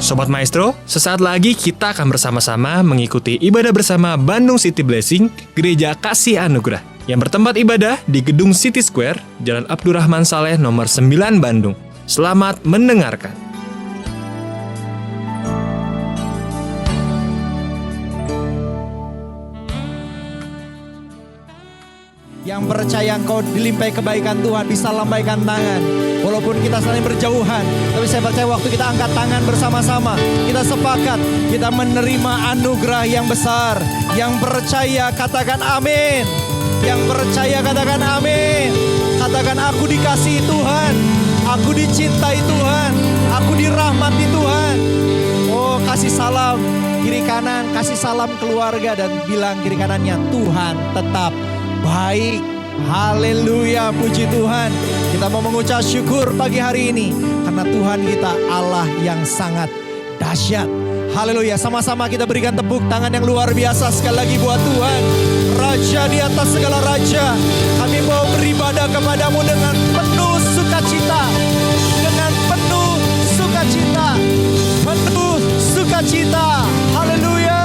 Sobat Maestro, sesaat lagi kita akan bersama-sama mengikuti ibadah bersama Bandung City Blessing, Gereja Kasih Anugerah, yang bertempat ibadah di Gedung City Square, Jalan Abdurrahman Saleh nomor 9 Bandung. Selamat mendengarkan. Yang percaya engkau dilimpahi kebaikan Tuhan bisa lambaikan tangan. Walaupun kita saling berjauhan, tapi saya percaya waktu kita angkat tangan bersama-sama, kita sepakat, kita menerima anugerah yang besar. Yang percaya katakan amin. Yang percaya katakan amin. Katakan aku dikasihi Tuhan, aku dicintai Tuhan, aku dirahmati Tuhan. Oh, kasih salam kiri kanan, kasih salam keluarga dan bilang kiri kanannya, Tuhan tetap baik. Haleluya, puji Tuhan. Kita mau mengucap syukur pagi hari ini karena Tuhan kita Allah yang sangat dahsyat. Haleluya, sama-sama kita berikan tepuk tangan yang luar biasa sekali lagi buat Tuhan, Raja di atas segala raja. Kami mau beribadah kepadamu dengan penuh sukacita, dengan penuh sukacita, penuh sukacita. Haleluya.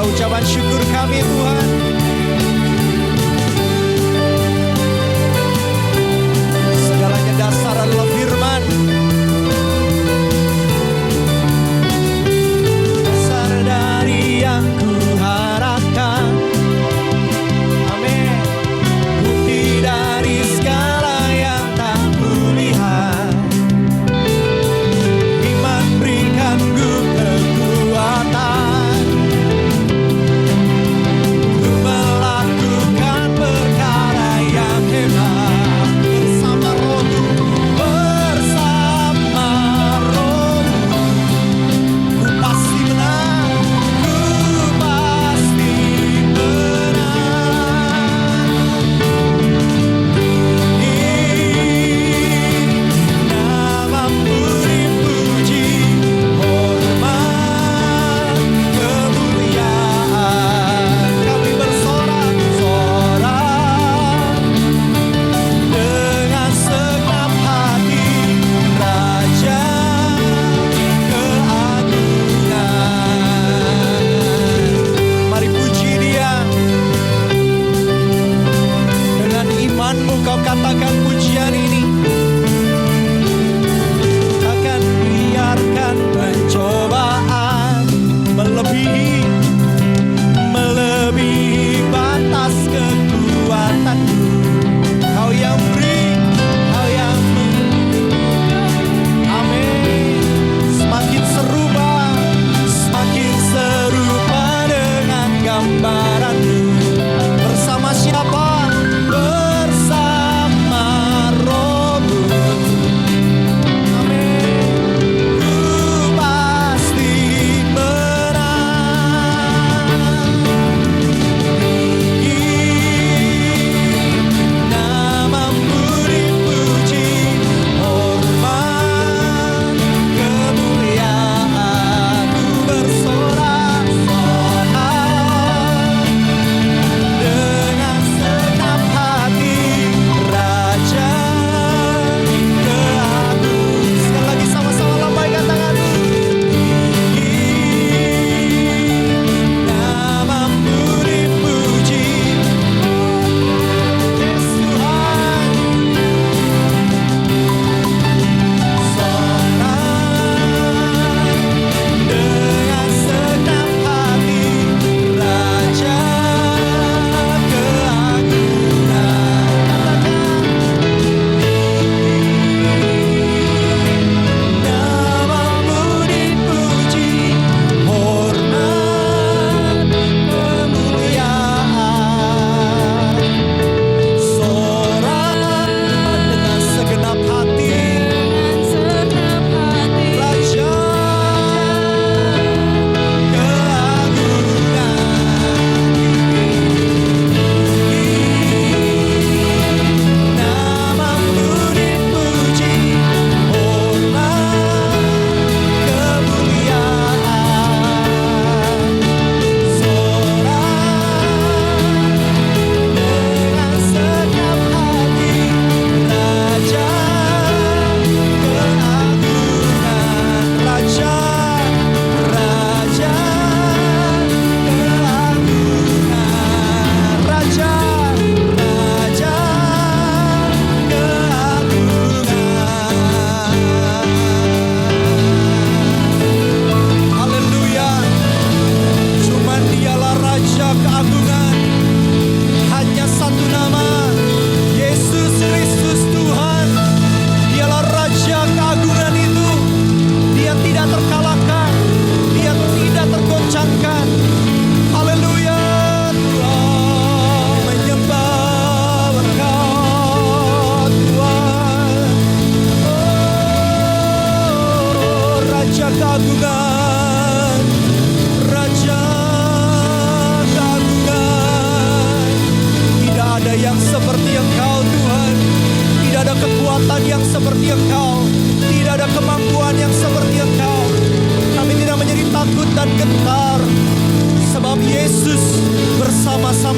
Ucapan syukur kami Tuhan. Segalanya dasar adalah firman. Dasar dari yang kuharapkan. Amin. Bukti dari segala yang tak kulihat. Iman berikanku kekuatan.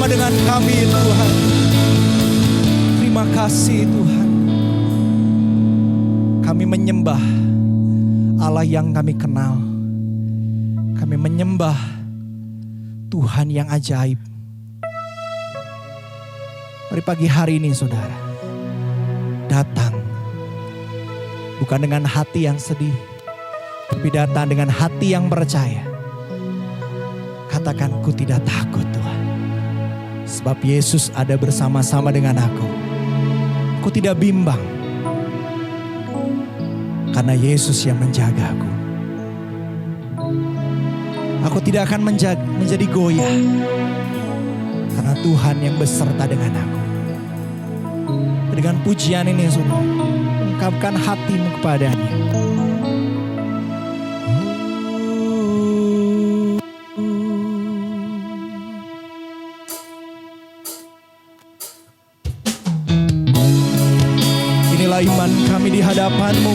dengan kami Tuhan. Terima kasih Tuhan. Kami menyembah Allah yang kami kenal. Kami menyembah Tuhan yang ajaib. Mari pagi hari ini saudara, datang bukan dengan hati yang sedih, tapi datang dengan hati yang percaya. Katakan, ku tidak takut Tuhan, sebab Yesus ada bersama-sama dengan aku. Ku tidak bimbang, karena Yesus yang menjaga aku. Aku tidak akan menjadi goyah, karena Tuhan yang beserta dengan aku. Dengan pujian ini saudara, ungkapkan hatimu kepadanya. Inilah iman kami di hadapan-Mu.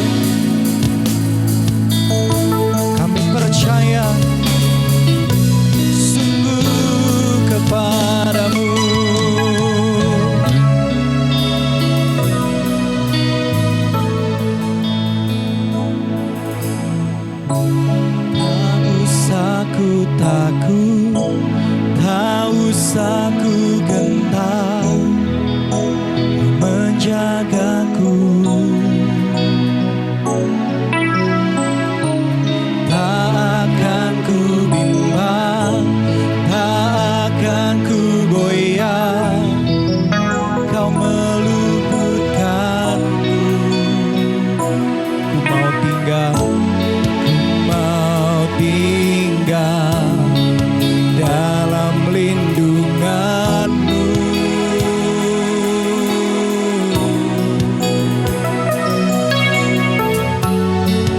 Kami percaya sungguh kepada-Mu. Tak usah ku takut, tak usah ku gentar, menjagaku. Tak akan ku bimbang, tak akan ku goyah, Kau meluputkanku. Ku mau tinggal dalam lindungan-Mu.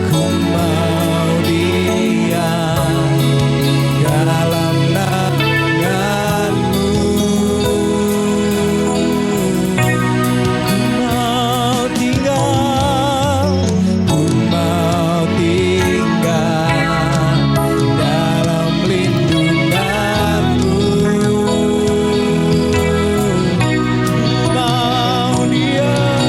Ku mau diam dalam naungan-Mu. Ku mau tinggal dalam lindungan-Mu. Ku mau diam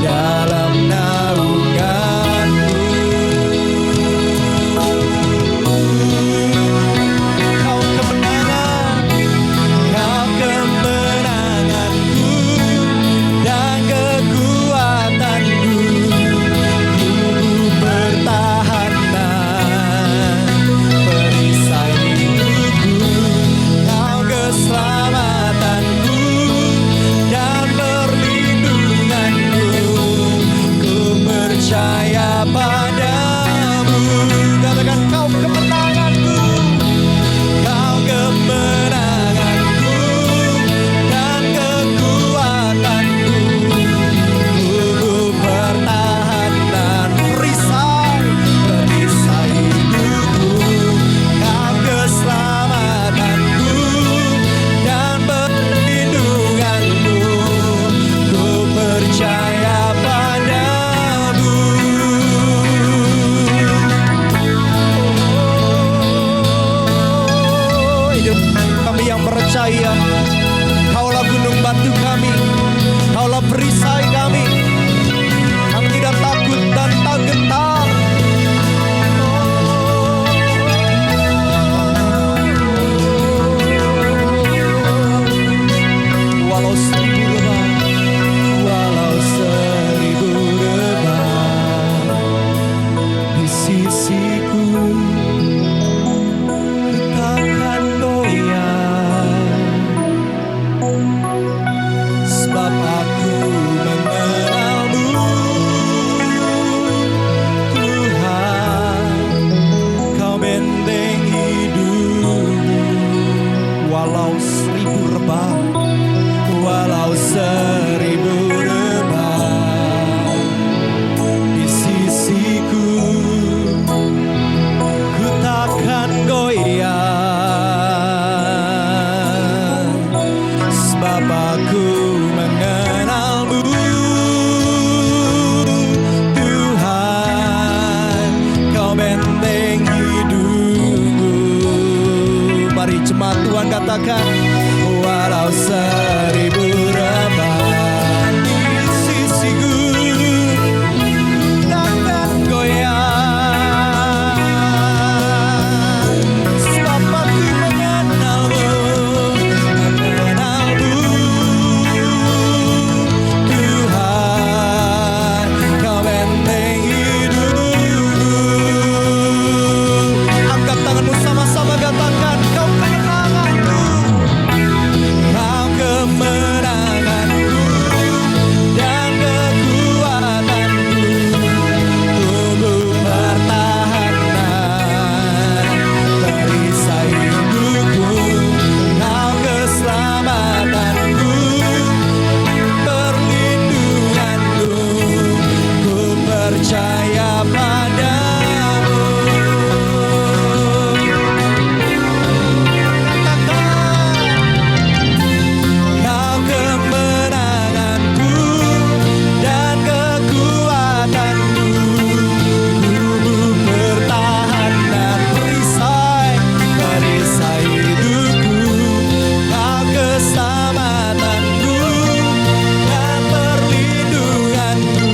dalam naungan-Mu. Kau kemenanganku dan kekuatanku. Ku pertahanan perisai hidupku. Kau keselamatanku dan perlindunganku. Ku percaya padamu. Katakan, Kau kemenanganku, Kau kemenanganku dan kekuatanku. Ku pertahanan perisai hidupku. Kau keselamatanku dan perlindunganku. Ku percaya padamu. Hidup kami yang percaya, Kaulah gunung batu kami, Kaulah perisai kami. Kami tidak takut dan tak gentar. Walau seribu lebah di sisiku, ku takkan goyah, sebab aku mengenal-Mu. Tuhan, Kau benteng hidupku. Walau seribu rebah di sisiku, Tuhan katakan, walau 1000 rebah di sisiku takkan goyah, sebab aku mengenalmu, Tuhan, Kau benteng hidupku. Angkat tanganmu sama-sama katakan, Kau kemenanganku, Kau kemenanganku dan kekuatanku, tubuh pertahanan perisai hidupku, Kau keselamatanku, perlindunganku, ku percaya padamu. Kau kemenanganku dan kekuatanku, tubuh pertahanan perisai hidupku, Kau keselamatanku dan perlindunganku,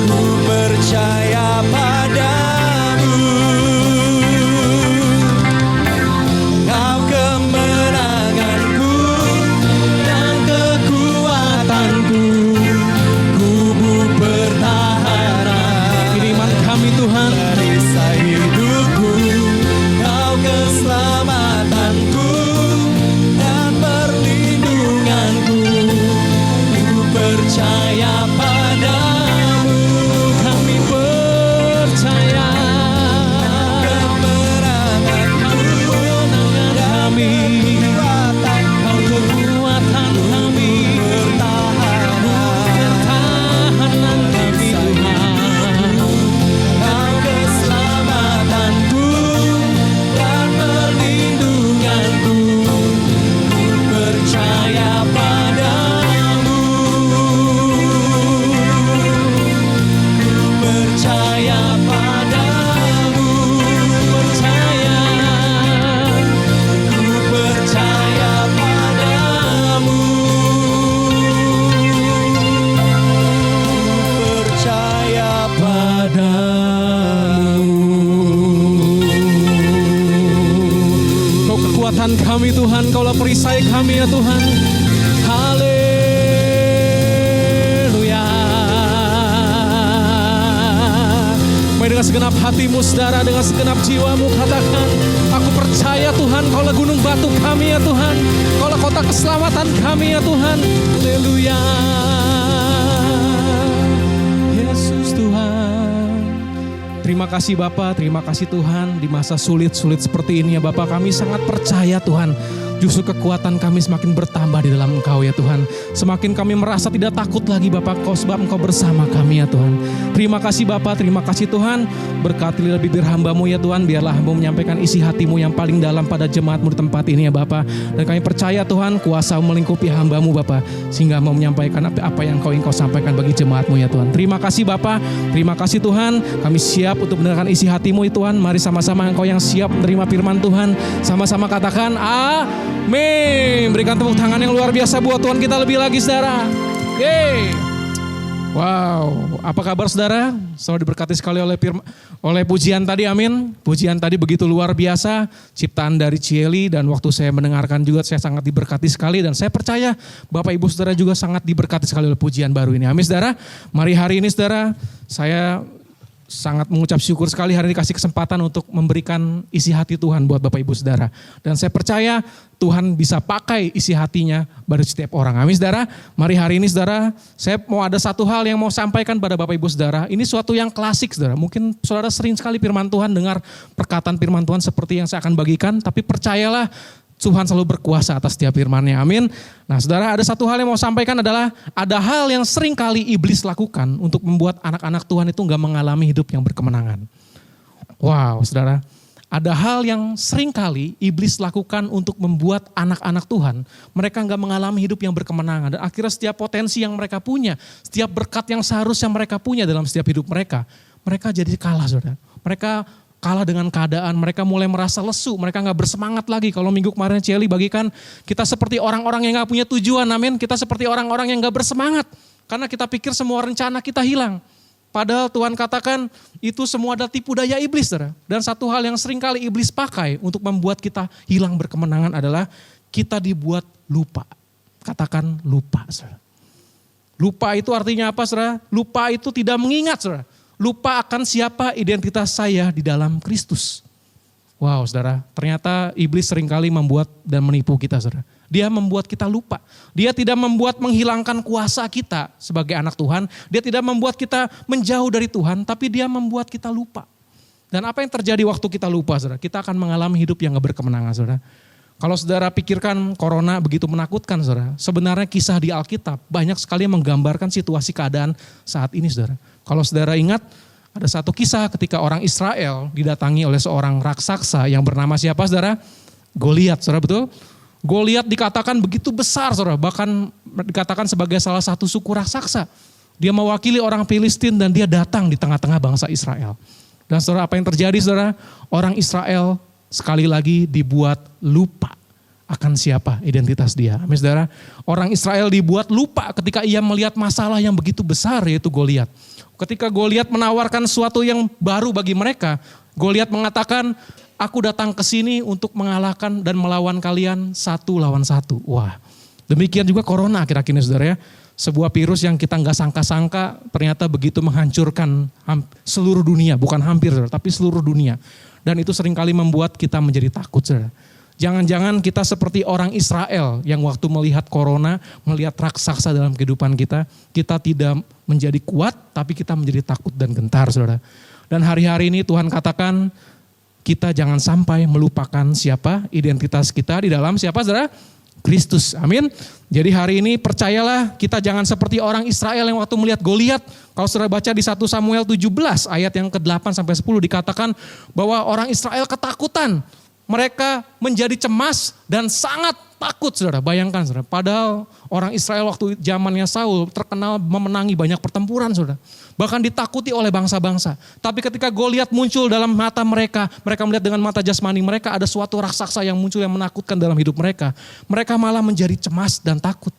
ku percaya padamu. Kau kemenanganku dan kekuatanku, tubuh pertahanan Kiriman kami Tuhan, perisai hidupku, Kau keselamatanku dan perlindunganku, ku percaya padamu. kami percaya Kemenanganku kemenangan kami, kekuatanku, kekuatan kami, pertahanan tahanan kami Tuhan. Kau keselamatanku dan perlindunganku, ku percaya padamu, ku percaya padamu, percaya, ku percaya padamu, percaya Kau kekuatan kami Tuhan, Kaulah perisai kami ya Tuhan. Haleluya. Mari dengan segenap hatimu saudara, dengan segenap jiwamu katakan, aku percaya Tuhan, Kaulah gunung batu kami ya Tuhan, Kaulah kota keselamatan kami ya Tuhan. Haleluya. Yesus Tuhan. Terima kasih Bapa, terima kasih Tuhan. Di masa sulit-sulit seperti ini ya Bapa, kami sangat percaya Tuhan. Justru kekuatan kami semakin bertambah di dalam Engkau ya Tuhan. Semakin kami merasa tidak takut lagi Bapa, sebab Engkau bersama kami ya Tuhan. Terima kasih Bapa, terima kasih Tuhan. Berkatilah bibir hamba-Mu ya Tuhan. Biarlah hamba menyampaikan isi hati-Mu yang paling dalam pada jemaat-Mu di tempat ini ya Bapa. Dan kami percaya Tuhan, kuasa melingkupi hamba-Mu Bapa, sehingga mau menyampaikan apa yang Engkau sampaikan bagi jemaat-Mu ya Tuhan. Terima kasih Bapa, terima kasih Tuhan. Kami siap untuk mendengarkan isi hati-Mu ya Tuhan. Mari sama-sama Engkau yang siap menerima firman Tuhan, sama-sama katakan amin. Berikan tepuk tangan yang luar biasa buat Tuhan kita lebih lagi saudara. Yeay. Wow, apa kabar saudara? Selamat diberkati sekali oleh pujian tadi, amin. Pujian tadi begitu luar biasa, ciptaan dari Cieli, dan waktu saya mendengarkan juga saya sangat diberkati sekali, dan saya percaya Bapak Ibu Saudara juga sangat diberkati sekali oleh pujian baru ini. Amin saudara. Mari hari ini saudara, saya sangat mengucap syukur sekali hari ini dikasih kesempatan untuk memberikan isi hati Tuhan buat Bapak Ibu Saudara. Dan saya percaya Tuhan bisa pakai isi hatinya pada setiap orang. Amin saudara. Mari hari ini saudara, saya mau ada satu hal yang mau sampaikan pada Bapak Ibu Saudara. Ini suatu yang klasik saudara. Mungkin saudara sering sekali firman Tuhan, dengar perkataan firman Tuhan seperti yang saya akan bagikan. Tapi percayalah, Tuhan selalu berkuasa atas setiap firman-Nya. Amin. Nah saudara, ada satu hal yang mau sampaikan adalah ada hal yang sering kali iblis lakukan untuk membuat anak-anak Tuhan itu gak mengalami hidup yang berkemenangan. Wow saudara, ada hal yang sering kali iblis lakukan untuk membuat anak-anak Tuhan, mereka gak mengalami hidup yang berkemenangan. Dan akhirnya setiap potensi yang mereka punya, setiap berkat yang seharusnya mereka punya dalam setiap hidup mereka, mereka jadi kalah saudara. Mereka kalah dengan keadaan, mereka mulai merasa lesu, mereka gak bersemangat lagi. Kalau minggu kemarin Celi bagikan, kita seperti orang-orang yang gak punya tujuan, amin. Kita seperti orang-orang yang gak bersemangat, karena kita pikir semua rencana kita hilang. Padahal Tuhan katakan itu semua adalah tipu daya iblis, saudara. Dan satu hal yang sering kali iblis pakai untuk membuat kita hilang berkemenangan adalah kita dibuat lupa. Katakan lupa, saudara. Lupa itu artinya apa, saudara? Lupa itu tidak mengingat, saudara. Lupa akan siapa identitas saya di dalam Kristus. Wow, saudara, ternyata iblis seringkali membuat dan menipu kita, saudara. Dia membuat kita lupa. Dia tidak membuat menghilangkan kuasa kita sebagai anak Tuhan. Dia tidak membuat kita menjauh dari Tuhan, tapi dia membuat kita lupa. Dan apa yang terjadi waktu kita lupa, saudara? Kita akan mengalami hidup yang gak berkemenangan, saudara. Kalau saudara pikirkan corona begitu menakutkan, saudara. Sebenarnya kisah di Alkitab banyak sekali yang menggambarkan situasi keadaan saat ini, saudara. Kalau saudara ingat, ada satu kisah ketika orang Israel didatangi oleh seorang raksasa yang bernama siapa, saudara? Goliat, saudara, betul? Goliat dikatakan begitu besar, saudara. Bahkan dikatakan sebagai salah satu suku raksasa. Dia mewakili orang Filistin dan dia datang di tengah-tengah bangsa Israel. Dan saudara, apa yang terjadi, saudara? Orang Israel sekali lagi dibuat lupa akan siapa identitas dia. Amin, saudara. Orang Israel dibuat lupa ketika ia melihat masalah yang begitu besar, yaitu Goliat. Ketika Goliat menawarkan sesuatu yang baru bagi mereka, Goliat mengatakan, aku datang ke sini untuk mengalahkan dan melawan kalian 1 lawan 1. Wah, demikian juga corona akhir-akhir ini, saudara ya. Sebuah virus yang kita nggak sangka-sangka ternyata begitu menghancurkan seluruh dunia. Bukan hampir, saudara, tapi seluruh dunia. Dan itu seringkali membuat kita menjadi takut, saudara. Jangan-jangan kita seperti orang Israel yang waktu melihat corona, melihat raksasa dalam kehidupan kita tidak menjadi kuat, tapi kita menjadi takut dan gentar, saudara. Dan hari-hari ini Tuhan katakan, kita jangan sampai melupakan siapa identitas kita di dalam siapa, saudara? Kristus, amin. Jadi hari ini percayalah, kita jangan seperti orang Israel yang waktu melihat Goliat. Kalau saudara baca di 1 Samuel 17 ayat yang ke-8 sampai 10 dikatakan bahwa orang Israel ketakutan. Mereka menjadi cemas dan sangat takut, saudara. Bayangkan, saudara. Padahal orang Israel waktu zamannya Saul terkenal memenangi banyak pertempuran, saudara. Bahkan ditakuti oleh bangsa-bangsa. Tapi ketika Goliat muncul dalam mata mereka melihat dengan mata jasmani mereka ada suatu raksasa yang muncul yang menakutkan dalam hidup mereka. Mereka malah menjadi cemas dan takut.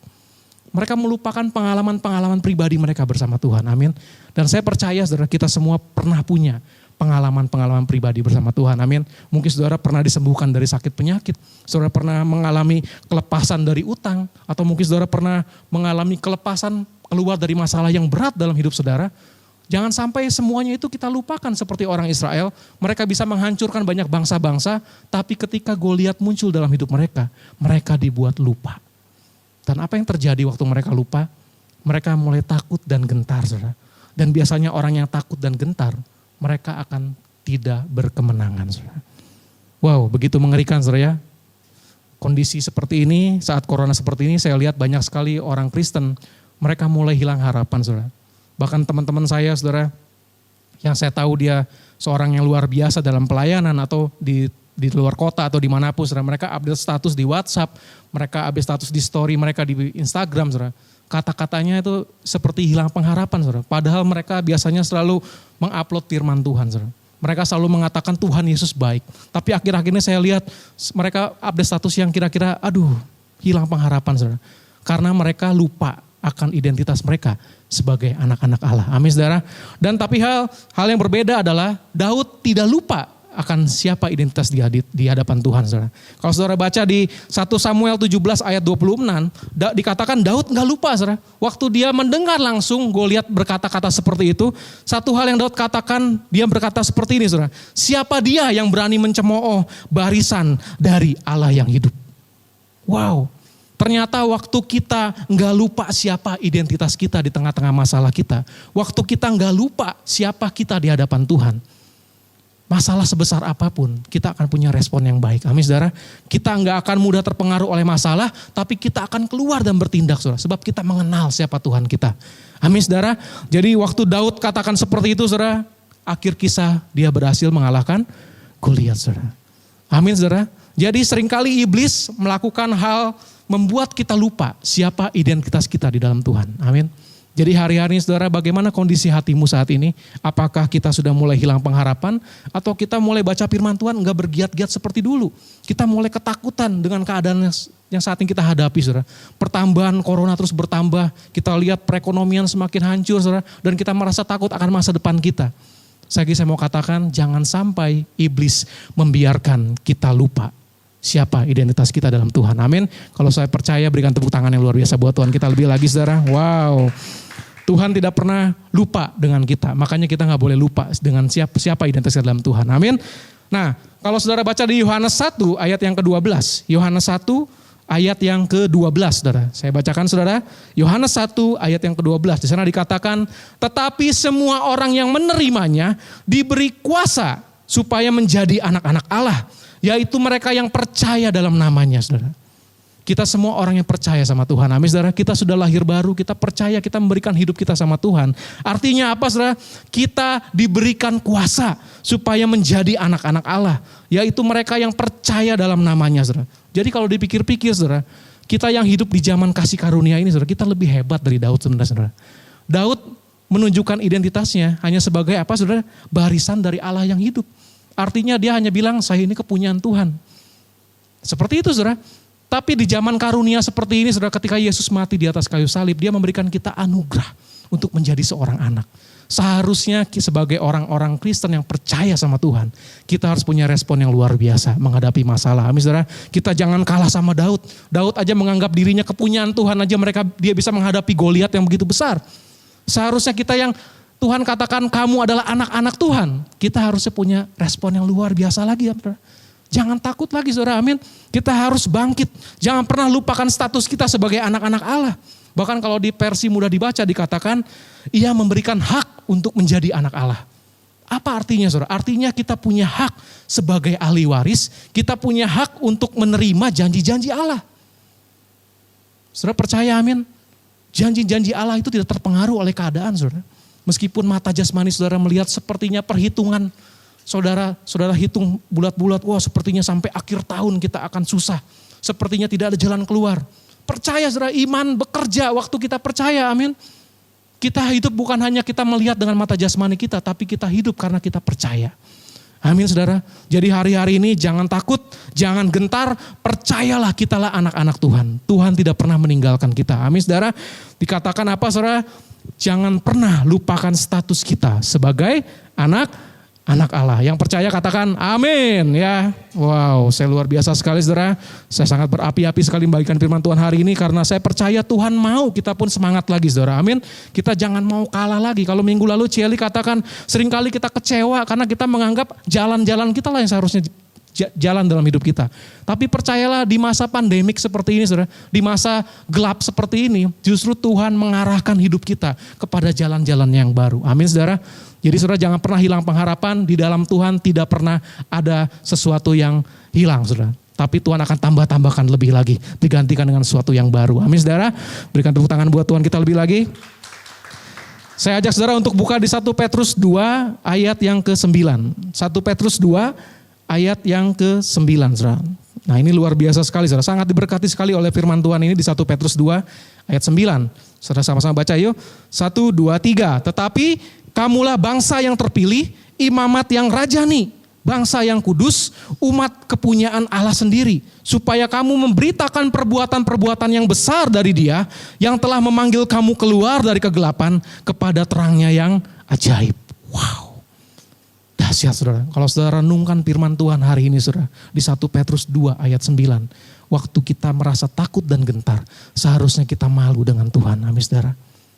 Mereka melupakan pengalaman-pengalaman pribadi mereka bersama Tuhan, amin. Dan saya percaya, saudara, kita semua pernah punya pengalaman-pengalaman pribadi bersama Tuhan, amin. Mungkin saudara pernah disembuhkan dari sakit penyakit, saudara pernah mengalami kelepasan dari utang, atau mungkin saudara pernah mengalami kelepasan keluar dari masalah yang berat dalam hidup saudara. Jangan sampai semuanya itu kita lupakan seperti orang Israel. Mereka bisa menghancurkan banyak bangsa-bangsa, tapi ketika Goliat muncul dalam hidup mereka, mereka dibuat lupa. Dan apa yang terjadi waktu mereka lupa? Mereka mulai takut dan gentar, saudara. Dan biasanya orang yang takut dan gentar, mereka akan tidak berkemenangan, saudara. Wow, begitu mengerikan, saudara ya. Kondisi seperti ini, saat corona seperti ini, saya lihat banyak sekali orang Kristen, mereka mulai hilang harapan, saudara. Bahkan teman-teman saya, saudara, yang saya tahu dia seorang yang luar biasa dalam pelayanan atau di luar kota atau dimanapun, saudara. Mereka update status di WhatsApp, mereka update status di story mereka di Instagram, saudara. Kata-katanya itu seperti hilang pengharapan, saudara. Padahal mereka biasanya selalu mengupload firman Tuhan, saudara. Mereka selalu mengatakan Tuhan Yesus baik. Tapi akhir-akhir ini saya lihat mereka update status yang kira-kira hilang pengharapan, saudara. Karena mereka lupa akan identitas mereka sebagai anak-anak Allah. Amin, saudara. Dan tapi hal yang berbeda adalah Daud tidak lupa akan siapa identitas dia di hadapan Tuhan, saudara. Kalau saudara baca di 1 Samuel 17 ayat 26, dikatakan Daud gak lupa, saudara. Waktu dia mendengar langsung Goliat berkata-kata seperti itu, satu hal yang Daud katakan, dia berkata seperti ini, saudara. Siapa dia yang berani mencemooh barisan dari Allah yang hidup? Wow. Ternyata waktu kita gak lupa siapa identitas kita di tengah-tengah masalah kita. Waktu kita gak lupa siapa kita di hadapan Tuhan. Masalah sebesar apapun, kita akan punya respon yang baik. Amin, saudara. Kita gak akan mudah terpengaruh oleh masalah, tapi kita akan keluar dan bertindak, saudara. Sebab kita mengenal siapa Tuhan kita. Amin, saudara. Jadi waktu Daud katakan seperti itu, saudara, akhir kisah dia berhasil mengalahkan Goliat, saudara. Amin, saudara. Jadi seringkali iblis melakukan hal membuat kita lupa siapa identitas kita di dalam Tuhan. Amin. Jadi hari-hari ini saudara, bagaimana kondisi hatimu saat ini? Apakah kita sudah mulai hilang pengharapan? Atau kita mulai baca firman Tuhan enggak bergiat-giat seperti dulu? Kita mulai ketakutan dengan keadaan yang saat ini kita hadapi, saudara. Pertambahan corona terus bertambah. Kita lihat perekonomian semakin hancur, saudara. Dan kita merasa takut akan masa depan kita. Saya mau katakan, jangan sampai iblis membiarkan kita lupa siapa identitas kita dalam Tuhan. Amin. Kalau saya percaya, berikan tepuk tangan yang luar biasa buat Tuhan kita lebih lagi, saudara. Wow. Tuhan tidak pernah lupa dengan kita. Makanya kita gak boleh lupa dengan siapa identitas kita dalam Tuhan. Amin. Nah, kalau saudara baca di Yohanes 1 ayat yang ke-12. Yohanes 1 ayat yang ke-12, saudara. Saya bacakan, saudara. Yohanes 1 ayat yang ke-12. Di sana dikatakan, tetapi semua orang yang menerimanya diberi kuasa supaya menjadi anak-anak Allah. Yaitu mereka yang percaya dalam namanya, saudara. Kita semua orang yang percaya sama Tuhan. Amin, saudara. Kita sudah lahir baru, kita percaya, kita memberikan hidup kita sama Tuhan. Artinya apa, saudara? Kita diberikan kuasa supaya menjadi anak-anak Allah. Yaitu mereka yang percaya dalam namanya, saudara. Jadi kalau dipikir-pikir, saudara, kita yang hidup di zaman kasih karunia ini, saudara, kita lebih hebat dari Daud sebenarnya, saudara. Daud menunjukkan identitasnya hanya sebagai apa, saudara? Barisan dari Allah yang hidup. Artinya dia hanya bilang, saya ini kepunyaan Tuhan. Seperti itu, saudara. Tapi di zaman karunia seperti ini, saudara, ketika Yesus mati di atas kayu salib, dia memberikan kita anugerah untuk menjadi seorang anak. Seharusnya sebagai orang-orang Kristen yang percaya sama Tuhan, kita harus punya respon yang luar biasa menghadapi masalah. Amin, saudara. Kita jangan kalah sama Daud. Daud aja menganggap dirinya kepunyaan Tuhan aja, dia bisa menghadapi Goliat yang begitu besar. Seharusnya kita yang Tuhan katakan kamu adalah anak-anak Tuhan, kita harusnya punya respon yang luar biasa lagi, saudara. Jangan takut lagi, saudara, amin. Kita harus bangkit. Jangan pernah lupakan status kita sebagai anak-anak Allah. Bahkan kalau di versi mudah dibaca dikatakan, ia memberikan hak untuk menjadi anak Allah. Apa artinya, saudara? Artinya kita punya hak sebagai ahli waris, kita punya hak untuk menerima janji-janji Allah. Saudara percaya, amin? Janji-janji Allah itu tidak terpengaruh oleh keadaan, saudara. Meskipun mata jasmani saudara melihat sepertinya perhitungan, Saudara hitung bulat-bulat, wah sepertinya sampai akhir tahun kita akan susah. Sepertinya tidak ada jalan keluar. Percaya, saudara, iman bekerja waktu kita percaya, amin. Kita hidup bukan hanya kita melihat dengan mata jasmani kita, tapi kita hidup karena kita percaya. Amin, saudara. Jadi hari-hari ini jangan takut, jangan gentar, percayalah kitalah anak-anak Tuhan. Tuhan tidak pernah meninggalkan kita. Amin, saudara. Dikatakan apa, saudara? Jangan pernah lupakan status kita sebagai anak Allah. Yang percaya katakan amin ya. Wow, saya luar biasa sekali, saudara. Saya sangat berapi-api sekali membagikan firman Tuhan hari ini karena saya percaya Tuhan mau kita pun semangat lagi, saudara. Amin. Kita jangan mau kalah lagi. Kalau minggu lalu Cieli katakan seringkali kita kecewa karena kita menganggap jalan-jalan kita lah yang seharusnya jalan dalam hidup kita. Tapi percayalah di masa pandemik seperti ini, saudara, di masa gelap seperti ini, justru Tuhan mengarahkan hidup kita kepada jalan-jalan yang baru. Amin, saudara. Jadi saudara jangan pernah hilang pengharapan, di dalam Tuhan tidak pernah ada sesuatu yang hilang, saudara. Tapi Tuhan akan tambah-tambahkan lebih lagi, digantikan dengan sesuatu yang baru. Amin, saudara. Berikan tepuk tangan buat Tuhan kita lebih lagi. Saya ajak saudara untuk buka di 1 Petrus 2 ayat yang ke-9. 1 Petrus 2 ayat yang ke-9, saudara. Nah ini luar biasa sekali, saudara. Sangat diberkati sekali oleh firman Tuhan ini di 1 Petrus 2 ayat 9. Saudara sama-sama baca yuk. 1, 2, 3. Tetapi kamulah bangsa yang terpilih, imamat yang rajani, bangsa yang kudus, umat kepunyaan Allah sendiri. Supaya kamu memberitakan perbuatan-perbuatan yang besar dari Dia, yang telah memanggil kamu keluar dari kegelapan kepada terangnya yang ajaib. Wow. Dahsyat, saudara. Kalau saudara renungkan firman Tuhan hari ini, saudara, di 1 Petrus 2 ayat 9. Waktu kita merasa takut dan gentar, seharusnya kita malu dengan Tuhan. Amin, saudara.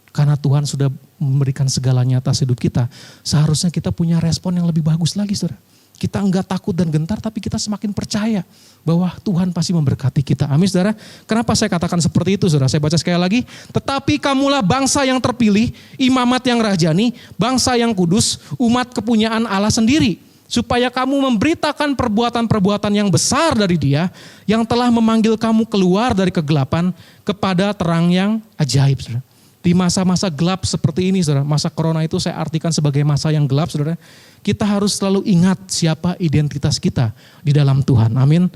Karena Tuhan sudah memberikan segalanya atas hidup kita. Seharusnya kita punya respon yang lebih bagus lagi, saudara. Kita enggak takut dan gentar, tapi kita semakin percaya bahwa Tuhan pasti memberkati kita. Amin, saudara. Kenapa saya katakan seperti itu, saudara? Saya baca sekali lagi. Tetapi kamulah bangsa yang terpilih, imamat yang rajani, bangsa yang kudus, umat kepunyaan Allah sendiri. Supaya kamu memberitakan perbuatan-perbuatan yang besar dari Dia, yang telah memanggil kamu keluar dari kegelapan kepada terang yang ajaib, saudara. Di masa-masa gelap seperti ini, saudara, masa corona itu saya artikan sebagai masa yang gelap, saudara. Kita harus selalu ingat siapa identitas kita di dalam Tuhan. Amin.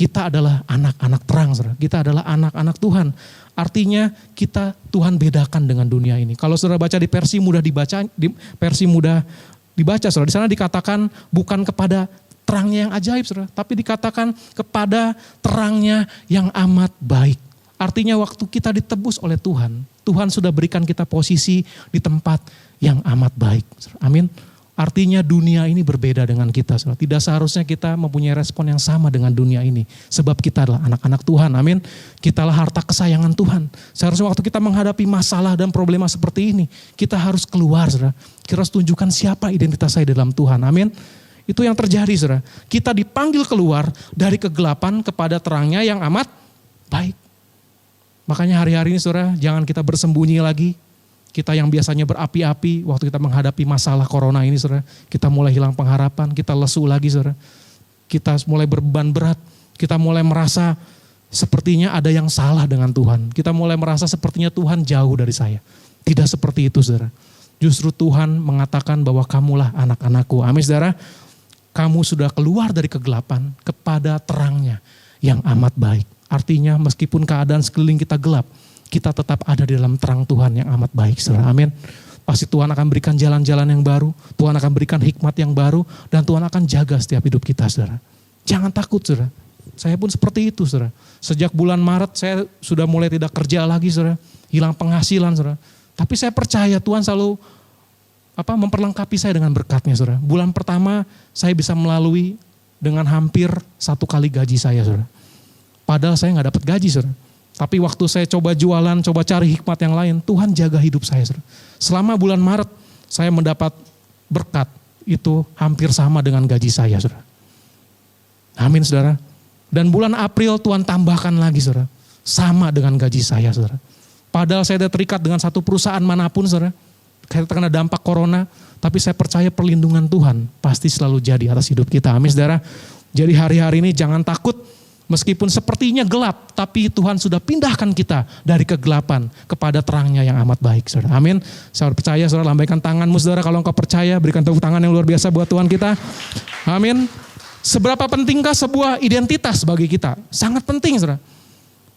Kita adalah anak-anak terang, saudara. Kita adalah anak-anak Tuhan. Artinya kita Tuhan bedakan dengan dunia ini. Kalau saudara baca di versi mudah dibaca, saudara. Di sana dikatakan bukan kepada terangnya yang ajaib, saudara, tapi dikatakan kepada terangnya yang amat baik. Artinya waktu kita ditebus oleh Tuhan, Tuhan sudah berikan kita posisi di tempat yang amat baik. Amin. Artinya dunia ini berbeda dengan kita. Tidak seharusnya kita mempunyai respon yang sama dengan dunia ini. Sebab kita adalah anak-anak Tuhan. Amin. Kita adalah harta kesayangan Tuhan. Seharusnya waktu kita menghadapi masalah dan problema seperti ini, kita harus keluar, saudara. Kita harus tunjukkan siapa identitas saya dalam Tuhan. Amin. Itu yang terjadi, saudara. Kita dipanggil keluar dari kegelapan kepada terangnya yang amat baik. Makanya hari-hari ini, saudara, jangan kita bersembunyi lagi. Kita yang biasanya berapi-api waktu kita menghadapi masalah corona ini, saudara, kita mulai hilang pengharapan, kita lesu lagi, saudara. Kita mulai berbeban berat, kita mulai merasa sepertinya ada yang salah dengan Tuhan. Kita mulai merasa sepertinya Tuhan jauh dari saya. Tidak seperti itu, saudara. Justru Tuhan mengatakan bahwa kamulah anak-anakku. Amin, saudara. Kamu sudah keluar dari kegelapan kepada terangnya yang amat baik. Artinya meskipun keadaan sekeliling kita gelap, kita tetap ada di dalam terang Tuhan yang amat baik, saudara. Amin. Pasti Tuhan akan berikan jalan-jalan yang baru, Tuhan akan berikan hikmat yang baru, dan Tuhan akan jaga setiap hidup kita, saudara. Jangan takut, saudara. Saya pun seperti itu, saudara. Sejak bulan Maret saya sudah mulai tidak kerja lagi, saudara. Hilang penghasilan, saudara. Tapi saya percaya Tuhan selalu memperlengkapi saya dengan berkatnya, saudara. Bulan pertama saya bisa melalui dengan hampir 1 kali gaji saya, saudara. Padahal saya nggak dapat gaji, saudara. Tapi waktu saya coba jualan, coba cari hikmat yang lain, Tuhan jaga hidup saya, saudara. Selama bulan Maret, saya mendapat berkat itu hampir sama dengan gaji saya, saudara. Amin, saudara. Dan bulan April Tuhan tambahkan lagi, saudara. Sama dengan gaji saya, saudara. Padahal saya tidak terikat dengan satu perusahaan manapun, saudara. Kita terkena dampak corona, tapi saya percaya perlindungan Tuhan pasti selalu jadi atas hidup kita. Amin, saudara. Jadi hari-hari ini jangan takut. Meskipun sepertinya gelap, tapi Tuhan sudah pindahkan kita dari kegelapan kepada terangnya yang amat baik, saudara. Amin. Saya percaya, saudara, lambaikan tanganmu, saudara. Kalau engkau percaya, berikan tepuk tangan yang luar biasa buat Tuhan kita. Amin. Seberapa pentingkah sebuah identitas bagi kita? Sangat penting, saudara.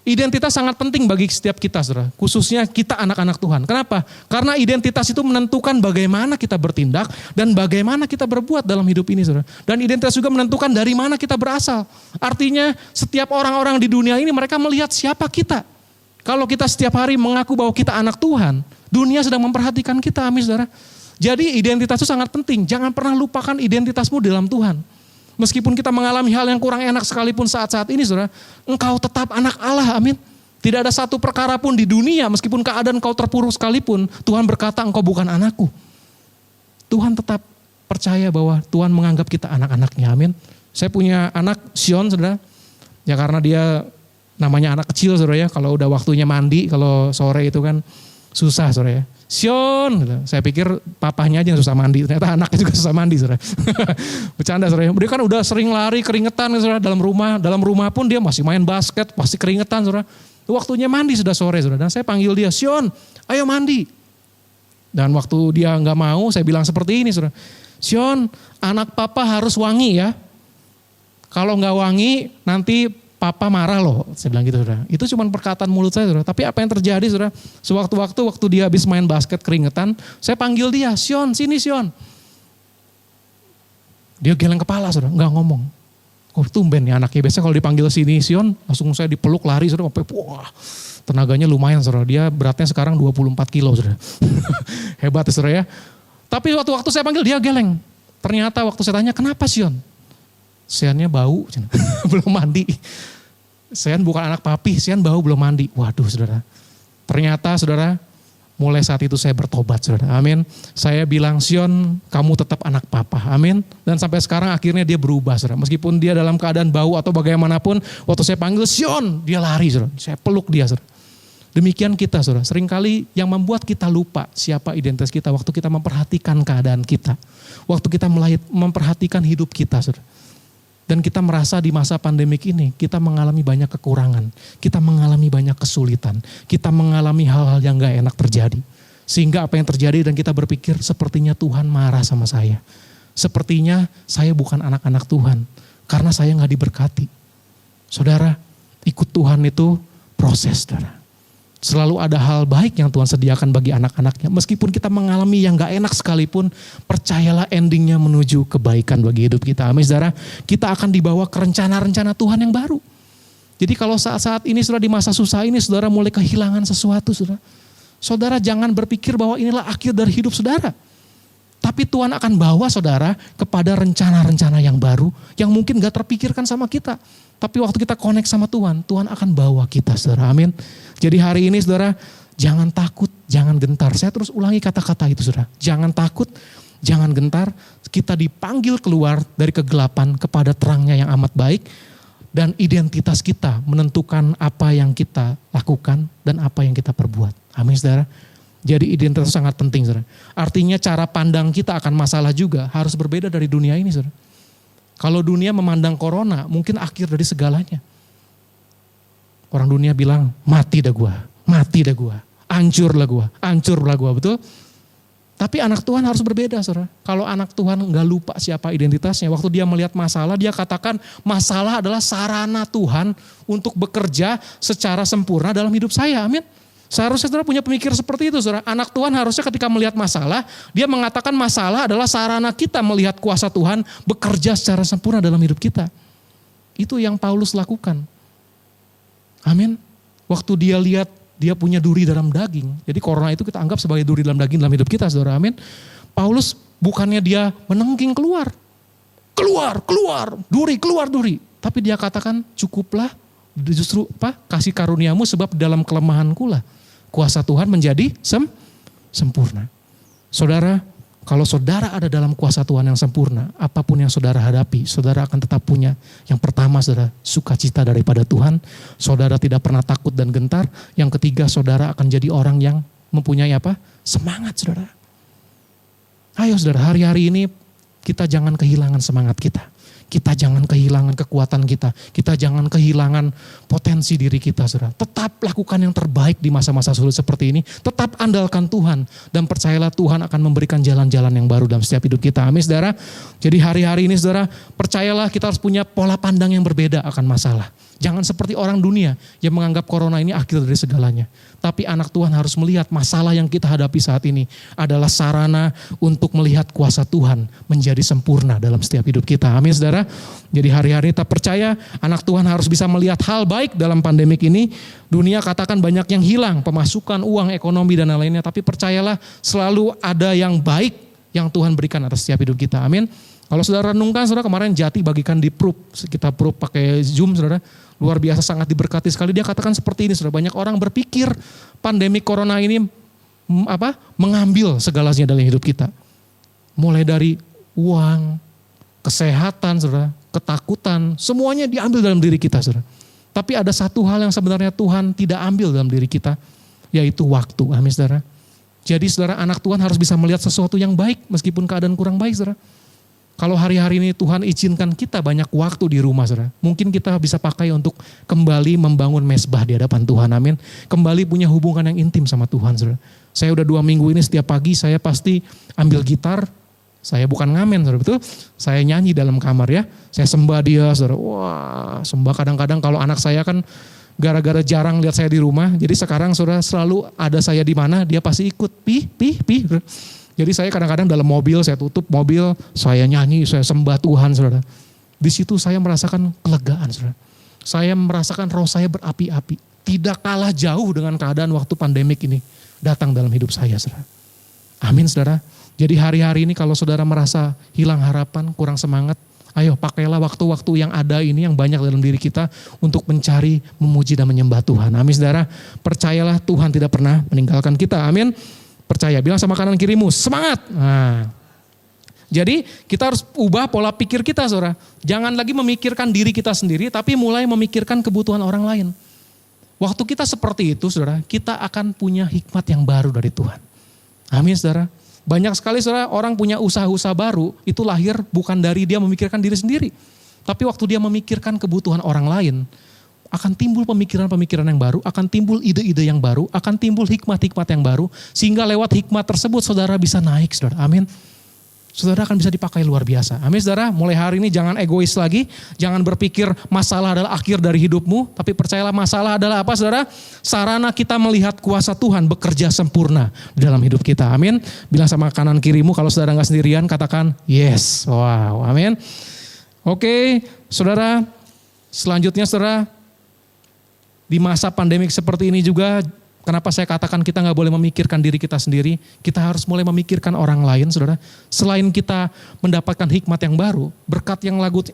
Identitas sangat penting bagi setiap kita, saudara. Khususnya kita anak-anak Tuhan. Kenapa? Karena identitas itu menentukan bagaimana kita bertindak dan bagaimana kita berbuat dalam hidup ini, saudara. Dan identitas juga menentukan dari mana kita berasal. Artinya setiap orang-orang di dunia ini mereka melihat siapa kita. Kalau kita setiap hari mengaku bahwa kita anak Tuhan, dunia sedang memperhatikan kita, amin, saudara. Jadi identitas itu sangat penting. Jangan pernah lupakan identitasmu dalam Tuhan. Meskipun kita mengalami hal yang kurang enak sekalipun saat-saat ini, saudara, engkau tetap anak Allah, amin. Tidak ada satu perkara pun di dunia, meskipun keadaan engkau terpuruk sekalipun, Tuhan berkata engkau bukan anakku. Tuhan tetap percaya bahwa Tuhan menganggap kita anak-anaknya, amin. Saya punya anak, Sion, saudara. Ya karena dia namanya anak kecil, saudara ya. Kalau udah waktunya mandi, kalau sore itu kan susah, saudara ya. Sion, saya pikir papahnya aja yang susah mandi, ternyata anaknya juga susah mandi, saudara. Bercanda, saudara. Dia kan udah sering lari keringetan, saudara, dalam rumah pun dia masih main basket, pasti keringetan, saudara. Waktunya mandi sudah sore, saudara. Dan saya panggil dia, Sion, ayo mandi. Dan waktu dia nggak mau, saya bilang seperti ini, saudara. Sion, anak papa harus wangi ya. Kalau nggak wangi, nanti papa marah loh, saya bilang gitu, saudara. Itu cuma perkataan mulut saya, saudara. Tapi apa yang terjadi, saudara? Waktu dia habis main basket keringetan, saya panggil dia, Sion, sini Sion. Dia geleng kepala, saudara, nggak ngomong. Oh tumben nih anaknya, biasanya kalau dipanggil sini Sion, langsung saya dipeluk lari, saudara. Wah, tenaganya lumayan, saudara. Dia beratnya sekarang 24 kilo, saudara. Hebat, saudara ya. Tapi waktu saya panggil dia geleng. Ternyata waktu saya tanya, kenapa Sion? Sionnya bau, belum mandi. Sion bukan anak papi, Sion bau belum mandi. Waduh, saudara. Ternyata, saudara, mulai saat itu saya bertobat, saudara. Amin. Saya bilang, Sion, kamu tetap anak papa. Amin. Dan sampai sekarang akhirnya dia berubah, saudara. Meskipun dia dalam keadaan bau atau bagaimanapun, waktu saya panggil Sion, dia lari, saudara. Saya peluk dia, saudara. Demikian kita, saudara. Seringkali yang membuat kita lupa siapa identitas kita waktu kita memperhatikan keadaan kita. Waktu kita memperhatikan hidup kita, saudara. Dan kita merasa di masa pandemik ini kita mengalami banyak kekurangan, kita mengalami banyak kesulitan, kita mengalami hal-hal yang gak enak terjadi. Sehingga apa yang terjadi dan kita berpikir sepertinya Tuhan marah sama saya. Sepertinya saya bukan anak-anak Tuhan karena saya gak diberkati. Saudara, ikut Tuhan itu proses, saudara. Selalu ada hal baik yang Tuhan sediakan bagi anak-anaknya. Meskipun kita mengalami yang gak enak sekalipun, percayalah endingnya menuju kebaikan bagi hidup kita. Amin, saudara. Kita akan dibawa ke rencana-rencana Tuhan yang baru. Jadi kalau saat-saat ini saudara di masa susah ini, saudara mulai kehilangan sesuatu, saudara. Saudara jangan berpikir bahwa inilah akhir dari hidup saudara. Tapi Tuhan akan bawa saudara kepada rencana-rencana yang baru, yang mungkin gak terpikirkan sama kita. Tapi waktu kita connect sama Tuhan, Tuhan akan bawa kita, saudara. Amin. Jadi hari ini saudara, jangan takut, jangan gentar. Saya terus ulangi kata-kata itu, saudara. Jangan takut, jangan gentar. Kita dipanggil keluar dari kegelapan kepada terangnya yang amat baik. Dan identitas kita menentukan apa yang kita lakukan dan apa yang kita perbuat. Amin, saudara. Jadi identitas sangat penting, saudara. Artinya cara pandang kita akan masalah juga harus berbeda dari dunia ini, saudara. Kalau dunia memandang corona, mungkin akhir dari segalanya. Orang dunia bilang, mati dah gua, hancurlah gua, betul? Tapi anak Tuhan harus berbeda, saudara. Kalau anak Tuhan nggak lupa siapa identitasnya, waktu dia melihat masalah, dia katakan masalah adalah sarana Tuhan untuk bekerja secara sempurna dalam hidup saya, amin. Seharusnya saudara punya pemikiran seperti itu, saudara. Anak Tuhan harusnya ketika melihat masalah, dia mengatakan masalah adalah sarana kita melihat kuasa Tuhan bekerja secara sempurna dalam hidup kita. Itu yang Paulus lakukan. Amin. Waktu dia lihat dia punya duri dalam daging. Jadi corona itu kita anggap sebagai duri dalam daging dalam hidup kita, saudara. Amin. Paulus bukannya dia menengging keluar. Duri. Tapi dia katakan cukuplah justru kasih karuniamu sebab dalam kelemahanku lah kuasa Tuhan menjadi sempurna. Saudara, kalau saudara ada dalam kuasa Tuhan yang sempurna, apapun yang saudara hadapi, saudara akan tetap punya yang pertama, saudara, sukacita daripada Tuhan. Saudara tidak pernah takut dan gentar. Yang ketiga, saudara akan jadi orang yang mempunyai apa? Semangat, saudara. Ayo saudara, hari-hari ini kita jangan kehilangan semangat kita. Kita jangan kehilangan kekuatan kita. Kita jangan kehilangan potensi diri kita, saudara. Tetap lakukan yang terbaik di masa-masa sulit seperti ini. Tetap andalkan Tuhan. Dan percayalah Tuhan akan memberikan jalan-jalan yang baru dalam setiap hidup kita. Amin, saudara. Jadi hari-hari ini, saudara, percayalah kita harus punya pola pandang yang berbeda akan masalah. Jangan seperti orang dunia yang menganggap corona ini akhir dari segalanya. Tapi anak Tuhan harus melihat masalah yang kita hadapi saat ini adalah sarana untuk melihat kuasa Tuhan menjadi sempurna dalam setiap hidup kita. Amin, saudara. Jadi hari-hari kita percaya anak Tuhan harus bisa melihat hal baik dalam pandemik ini. Dunia katakan banyak yang hilang, pemasukan, uang, ekonomi dan lain-lainnya. Tapi percayalah selalu ada yang baik yang Tuhan berikan atas setiap hidup kita. Amin. Kalau saudara renungkan, saudara, kemarin Jati bagikan di proof, kita proof pakai Zoom, saudara. Luar biasa, sangat diberkati sekali. Dia katakan seperti ini, saudara. Banyak orang berpikir pandemi corona ini mengambil segalanya dalam hidup kita. Mulai dari uang, kesehatan, saudara, ketakutan, semuanya diambil dalam diri kita, saudara. Tapi ada satu hal yang sebenarnya Tuhan tidak ambil dalam diri kita, yaitu waktu. Amin, saudara. Jadi saudara, anak Tuhan harus bisa melihat sesuatu yang baik meskipun keadaan kurang baik, saudara. Kalau hari-hari ini Tuhan izinkan kita banyak waktu di rumah, saudara. Mungkin kita bisa pakai untuk kembali membangun mesbah di hadapan Tuhan, amin. Kembali punya hubungan yang intim sama Tuhan, saudara. Saya udah 2 minggu ini setiap pagi saya pasti ambil gitar. Saya bukan ngamen, saudara, betul. Saya nyanyi dalam kamar ya. Saya sembah dia, saudara. Wah, sembah kadang-kadang kalau anak saya kan gara-gara jarang lihat saya di rumah. Jadi sekarang saudara selalu ada saya di mana, dia pasti ikut. Pih. Jadi saya kadang-kadang dalam mobil, saya tutup mobil, saya nyanyi, saya sembah Tuhan, saudara. Di situ saya merasakan kelegaan, saudara. Saya merasakan roh saya berapi-api. Tidak kalah jauh dengan keadaan waktu pandemik ini datang dalam hidup saya, saudara. Amin, saudara. Jadi hari-hari ini kalau saudara merasa hilang harapan, kurang semangat, ayo pakailah waktu-waktu yang ada ini, yang banyak dalam diri kita untuk mencari, memuji dan menyembah Tuhan. Amin, saudara. Percayalah Tuhan tidak pernah meninggalkan kita. Amin. Percaya, bilang sama kanan kirimu, semangat. Nah, jadi kita harus ubah pola pikir kita, saudara. Jangan lagi memikirkan diri kita sendiri, tapi mulai memikirkan kebutuhan orang lain. Waktu kita seperti itu, saudara, kita akan punya hikmat yang baru dari Tuhan. Amin, saudara. Banyak sekali, saudara, orang punya usaha-usaha baru, itu lahir bukan dari dia memikirkan diri sendiri. Tapi waktu dia memikirkan kebutuhan orang lain, akan timbul pemikiran-pemikiran yang baru, akan timbul ide-ide yang baru, akan timbul hikmat-hikmat yang baru, sehingga lewat hikmat tersebut saudara bisa naik, saudara. Amin. saudara akan bisa dipakai luar biasa. Amin saudara, mulai hari ini jangan egois lagi, jangan berpikir masalah adalah akhir dari hidupmu, tapi percayalah masalah adalah apa saudara? Sarana kita melihat kuasa Tuhan bekerja sempurna di dalam hidup kita. Amin. Bilang sama kanan kirimu kalau saudara gak sendirian, katakan yes. Wow, amin. Oke, saudara, selanjutnya saudara, di masa pandemik seperti ini juga, kenapa saya katakan kita gak boleh memikirkan diri kita sendiri, kita harus mulai memikirkan orang lain saudara. Selain kita mendapatkan hikmat yang baru, berkat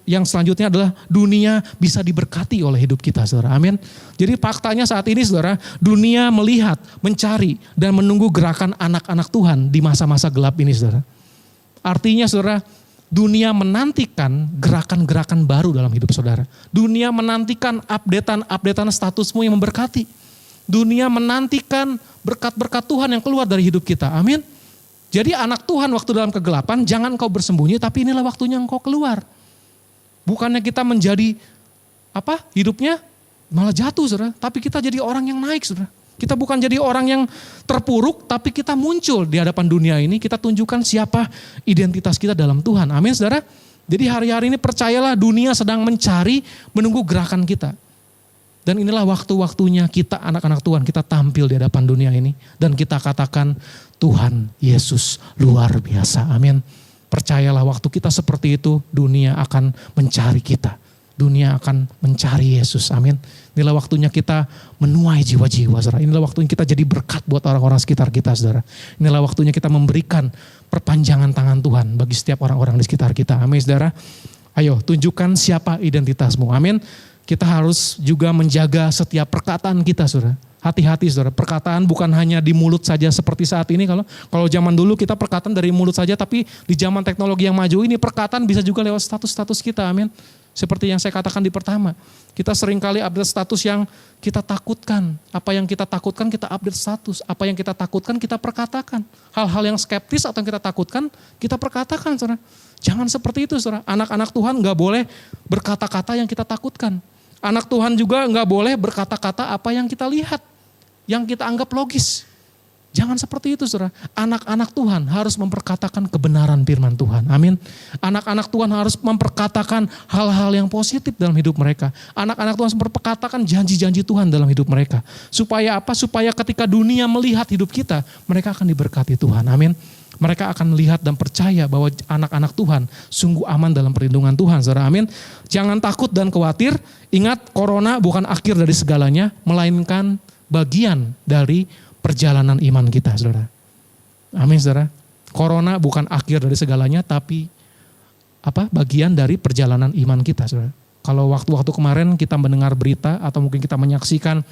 yang selanjutnya adalah dunia bisa diberkati oleh hidup kita saudara, amin. Jadi faktanya saat ini saudara, dunia melihat, mencari, dan menunggu gerakan anak-anak Tuhan di masa-masa gelap ini saudara. Artinya saudara, dunia menantikan gerakan-gerakan baru dalam hidup saudara. Dunia menantikan updatean statusmu yang memberkati. Dunia menantikan berkat-berkat Tuhan yang keluar dari hidup kita. Amin. Jadi anak Tuhan waktu dalam kegelapan, jangan kau bersembunyi, tapi inilah waktunya engkau keluar. Bukannya kita menjadi hidupnya malah jatuh saudara. Tapi kita jadi orang yang naik saudara. Kita bukan jadi orang yang terpuruk, tapi kita muncul di hadapan dunia ini. Kita tunjukkan siapa identitas kita dalam Tuhan. Amin saudara. Jadi hari-hari ini percayalah dunia sedang mencari, menunggu gerakan kita. Dan inilah waktu-waktunya kita anak-anak Tuhan, kita tampil di hadapan dunia ini. Dan kita katakan Tuhan Yesus luar biasa. Amin. Percayalah waktu kita seperti itu, dunia akan mencari kita. Dunia akan mencari Yesus. Amin. Inilah waktunya kita menuai jiwa-jiwa saudara. Inilah waktunya kita jadi berkat buat orang-orang sekitar kita saudara. Inilah waktunya kita memberikan perpanjangan tangan Tuhan bagi setiap orang-orang di sekitar kita. Amin saudara. Ayo tunjukkan siapa identitasmu. Amin. Kita harus juga menjaga setiap perkataan kita saudara. Hati-hati saudara, perkataan bukan hanya di mulut saja seperti saat ini. Kalau zaman dulu kita perkataan dari mulut saja, tapi di zaman teknologi yang maju ini perkataan bisa juga lewat status-status kita, amin. Seperti yang saya katakan di pertama, kita seringkali update status yang kita takutkan. Apa yang kita takutkan kita update status, apa yang kita takutkan kita perkatakan. Hal-hal yang skeptis atau yang kita takutkan kita perkatakan saudara. Jangan seperti itu saudara, anak-anak Tuhan gak boleh berkata-kata yang kita takutkan. Anak Tuhan juga gak boleh berkata-kata apa yang kita lihat, yang kita anggap logis. Jangan seperti itu saudara. Anak-anak Tuhan harus memperkatakan kebenaran firman Tuhan. Amin. Anak-anak Tuhan harus memperkatakan hal-hal yang positif dalam hidup mereka. Anak-anak Tuhan harus memperkatakan janji-janji Tuhan dalam hidup mereka. Supaya apa? Supaya ketika dunia melihat hidup kita, mereka akan diberkati Tuhan. Amin. Mereka akan melihat dan percaya bahwa anak-anak Tuhan sungguh aman dalam perlindungan Tuhan. Saudara, amin. Jangan takut dan khawatir. Ingat, corona bukan akhir dari segalanya, melainkan bagian dari perjalanan iman kita, saudara. Amin, saudara. Corona bukan akhir dari segalanya, tapi bagian dari perjalanan iman kita, saudara. Kalau waktu-waktu kemarin kita mendengar berita atau mungkin kita menyaksikan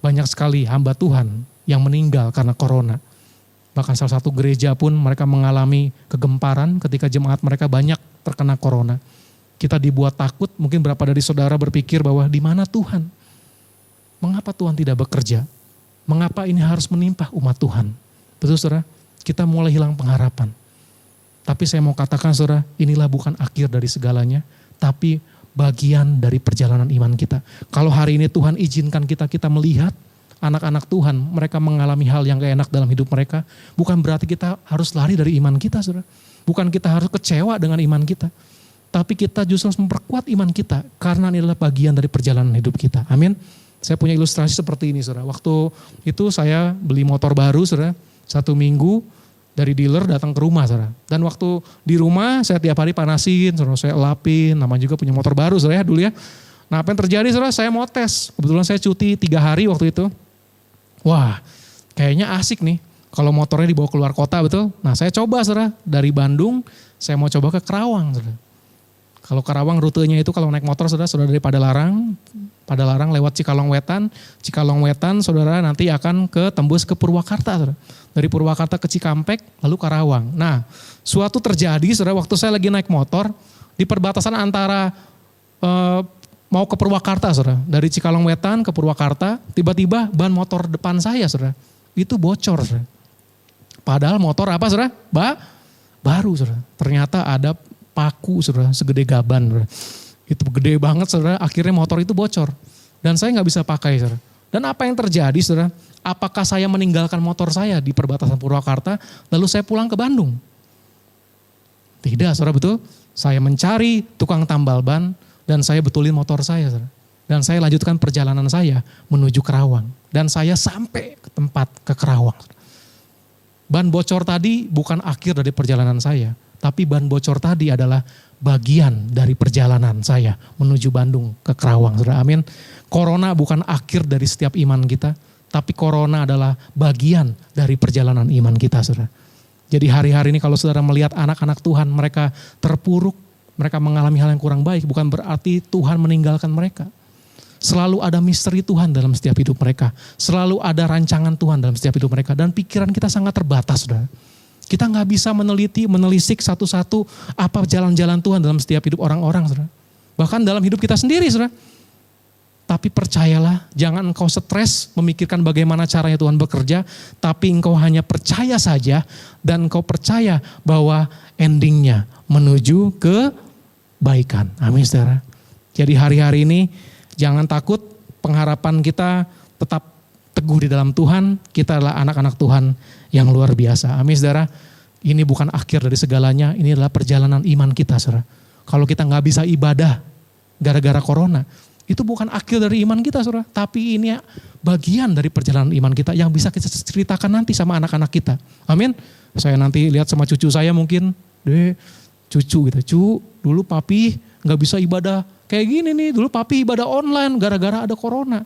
banyak sekali hamba Tuhan yang meninggal karena corona. Bahkan salah satu gereja pun mereka mengalami kegemparan ketika jemaat mereka banyak terkena corona. Kita dibuat takut, mungkin berapa dari saudara berpikir bahwa di mana Tuhan? Mengapa Tuhan tidak bekerja? Mengapa ini harus menimpa umat Tuhan? Betul saudara, kita mulai hilang pengharapan. Tapi saya mau katakan saudara, inilah bukan akhir dari segalanya, tapi bagian dari perjalanan iman kita. Kalau hari ini Tuhan izinkan kita melihat anak-anak Tuhan, mereka mengalami hal yang gak enak dalam hidup mereka, bukan berarti kita harus lari dari iman kita, saudara. Bukan kita harus kecewa dengan iman kita, tapi kita justru harus memperkuat iman kita, karena ini adalah bagian dari perjalanan hidup kita. Amin. Saya punya ilustrasi seperti ini, saudara. Waktu itu saya beli motor baru, saudara. 1 minggu dari dealer datang ke rumah, saudara. Dan waktu di rumah saya tiap hari panasin, saudara. Saya elapin, namanya juga punya motor baru, saudara, dulu ya. Nah, apa yang terjadi, saudara? Saya mau tes. Kebetulan saya cuti 3 hari waktu itu. Wah, kayaknya asik nih kalau motornya dibawa keluar kota, betul. Nah, saya coba saudara, dari Bandung saya mau coba ke Karawang, saudara. Kalau Karawang rutenya itu kalau naik motor saudara dari Padalarang lewat Cikalong Wetan saudara nanti akan tembus ke Purwakarta, saudara. Dari Purwakarta ke Cikampek lalu Karawang. Nah, suatu terjadi saudara, waktu saya lagi naik motor di perbatasan antara mau ke Purwakarta, saudara. Dari Cikalong Wetan ke Purwakarta, tiba-tiba ban motor depan saya, saudara, itu bocor, saudara. Padahal motor apa, saudara? Baru, saudara. Ternyata ada paku, saudara, segede gaban, saudara. Itu gede banget, saudara. Akhirnya motor itu bocor. Dan saya nggak bisa pakai, saudara. Dan apa yang terjadi, saudara? Apakah saya meninggalkan motor saya di perbatasan Purwakarta, lalu saya pulang ke Bandung? Tidak, saudara, betul. Saya mencari tukang tambal ban dan saya betulin motor saya, saudara. Dan saya lanjutkan perjalanan saya menuju Kerawang. Dan saya sampai ke tempat ke Kerawang. Ban bocor tadi bukan akhir dari perjalanan saya. Tapi ban bocor tadi adalah bagian dari perjalanan saya menuju Bandung ke Kerawang, saudara. Amin. Corona bukan akhir dari setiap iman kita. Tapi corona adalah bagian dari perjalanan iman kita, saudara. Jadi hari-hari ini kalau saudara melihat anak-anak Tuhan, mereka terpuruk, mereka mengalami hal yang kurang baik, bukan berarti Tuhan meninggalkan mereka. Selalu ada misteri Tuhan dalam setiap hidup mereka. Selalu ada rancangan Tuhan dalam setiap hidup mereka. Dan pikiran kita sangat terbatas, saudara. Kita gak bisa menelisik satu-satu apa jalan-jalan Tuhan dalam setiap hidup orang-orang, saudara. Bahkan dalam hidup kita sendiri, saudara. Tapi percayalah, jangan engkau stres memikirkan bagaimana caranya Tuhan bekerja, tapi engkau hanya percaya saja dan engkau percaya bahwa endingnya menuju kebaikan. Amin, saudara. Jadi hari-hari ini jangan takut, pengharapan kita tetap teguh di dalam Tuhan, kita adalah anak-anak Tuhan yang luar biasa. Amin, saudara. Ini bukan akhir dari segalanya, ini adalah perjalanan iman kita, saudara. Kalau kita gak bisa ibadah gara-gara corona, itu bukan akhir dari iman kita, saudara. Tapi ini bagian dari perjalanan iman kita yang bisa kita ceritakan nanti sama anak-anak kita. Amin. Saya nanti lihat sama cucu saya mungkin, cucu gitu. Cu, dulu papi gak bisa ibadah kayak gini nih. Dulu papi ibadah online gara-gara ada corona.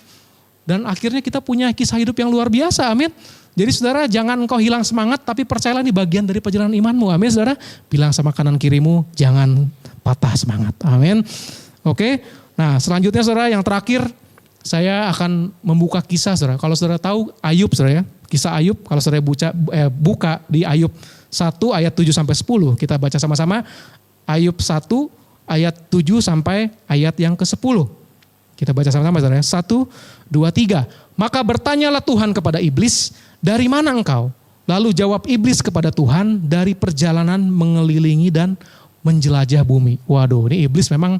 Dan akhirnya kita punya kisah hidup yang luar biasa. Amin. Jadi saudara, jangan engkau hilang semangat, tapi percayalah ini bagian dari perjalanan imanmu. Amin, saudara. Bilang sama kanan kirimu, jangan patah semangat. Amin. Oke. Nah, selanjutnya saudara, yang terakhir saya akan membuka kisah, saudara. Kalau saudara tahu Ayub, saudara ya, kisah Ayub, kalau saudara buka di Ayub 1 ayat 7 sampai 10, kita baca sama-sama. Ayub 1 ayat 7 sampai ayat yang ke-10. Kita baca sama-sama, saudara. 1, 2, 3. Maka bertanyalah Tuhan kepada iblis, dari mana engkau? Lalu jawab iblis kepada Tuhan, dari perjalanan mengelilingi dan menjelajah bumi. Waduh, ini iblis memang